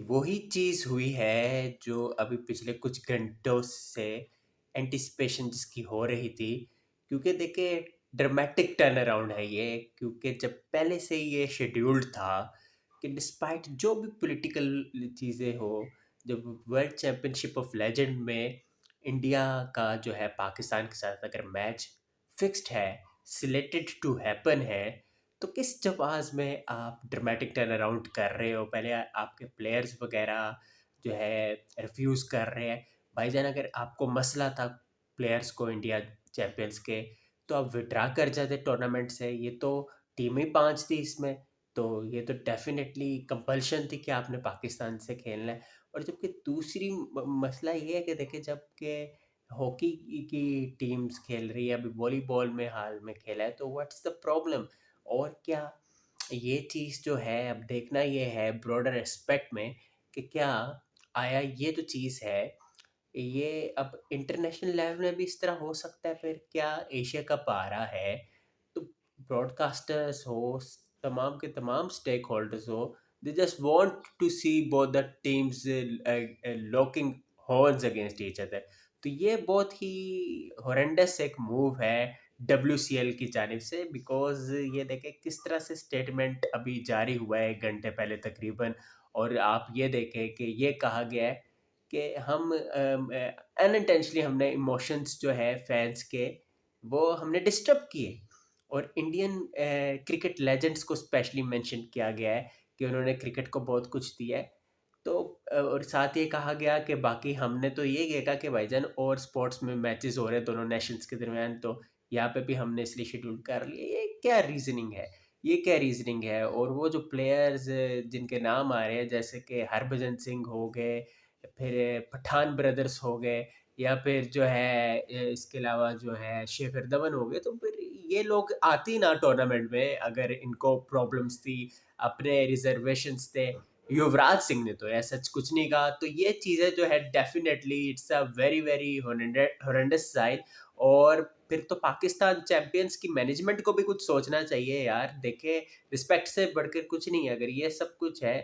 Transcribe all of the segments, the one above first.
वही चीज़ हुई है जो अभी पिछले कुछ घंटों से एंटिसिपेशन जिसकी हो रही थी, क्योंकि देखिए ड्रामेटिक टर्न अराउंड है ये, क्योंकि जब पहले से ही ये शेड्यूल्ड था कि डिस्पाइट जो भी पॉलिटिकल चीज़ें हो, जब वर्ल्ड चैंपियनशिप ऑफ लेजेंड में इंडिया का जो है पाकिस्तान के साथ अगर मैच फिक्स्ड है, सिलेक्टेड टू हैपन है, तो किस जवाज़ में आप ड्रामेटिक टर्न अराउंड कर रहे हो? पहले आपके प्लेयर्स वगैरह जो है रिफ्यूज़ कर रहे हैं। भाईजान अगर आपको मसला था प्लेयर्स को इंडिया चैंपियंस के, तो आप विथड्रा कर जाते टूर्नामेंट से। ये तो टीम ही 5 थी इसमें, तो ये तो डेफ़िनेटली कंपल्शन थी कि आपने पाकिस्तान से खेलना है। और जबकि दूसरी मसला ये है कि देखिए जब के हॉकी की टीम्स खेल रही है, अभी वॉलीबॉल में हाल में खेला है, तो व्हाट्स द प्रॉब्लम? और क्या ये चीज़ जो है अब देखना ये है ब्रॉडर एस्पेक्ट में कि क्या आया ये जो चीज़ है, ये अब इंटरनेशनल लेवल में भी इस तरह हो सकता है? फिर क्या एशिया कप आ रहा है, तो ब्रॉडकास्टर्स हो, तमाम के तमाम स्टेक होल्डर्स हो, they just want to see both the teams locking horns against each other. तो ये बहुत ही हॉरेंडस एक मूव है डब्ल्यूसीएल की जानिब से, बिकॉज़ ये देखें किस तरह से स्टेटमेंट अभी जारी हुआ है 1 घंटे पहले तकरीबन। और आप ये देखें कि ये कहा गया है कि हम अनइंटेंशनली हमने इमोशंस जो है फैंस के, वो हमने डिस्टर्ब किए। और इंडियन क्रिकेट लेजेंड्स को स्पेशली मेंशन किया गया है कि उन्होंने क्रिकेट को बहुत कुछ दिया है। तो और साथ ये कहा गया कि बाकी हमने तो ये देखा कि भाईजान और स्पोर्ट्स में मैचेस हो रहे हैं दोनों नेशंस के दरमियान, तो यहाँ पे भी हमने इसलिए शेड्यूल कर लिया। ये क्या रीजनिंग है? ये क्या रीजनिंग है? और वो जो प्लेयर्स जिनके नाम आ रहे हैं जैसे कि हरभजन सिंह हो गए, फिर पठान ब्रदर्स हो गए, या फिर जो है इसके अलावा जो है शेखर धवन हो गए, तो फिर ये लोग आते ही ना टूर्नामेंट में अगर इनको प्रॉब्लम्स थी, अपने रिजर्वेशंस थे। युवराज सिंह ने तो ऐसा कुछ नहीं कहा। तो ये चीज़ें जो है definitely it's a very very horrendous sign. और फिर तो पाकिस्तान चैंपियंस की मैनेजमेंट को भी कुछ सोचना चाहिए यार। देखिए रिस्पेक्ट से बढ़कर कुछ नहीं है, अगर ये सब कुछ है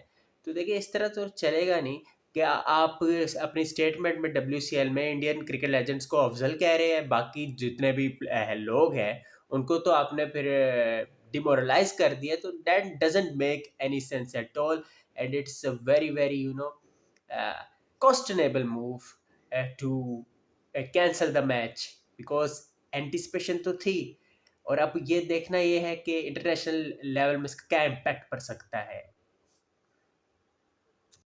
तो देखिए इस तरह तो चलेगा नहीं। क्या आप अपनी स्टेटमेंट में डब्ल्यूसीएल में इंडियन क्रिकेट लेजेंड्स को अफजल कह रहे हैं, बाकी जितने भी लोग हैं उनको तो आपने फिर डिमोरलाइज कर दिया, तो that doesn't make any sense at all. And it's a very very questionable move to cancel the match, because anticipation तो थी। और अब ये देखना ये है कि इंटरनेशनल लेवल में इसका क्या इम्पैक्ट पड़ सकता है।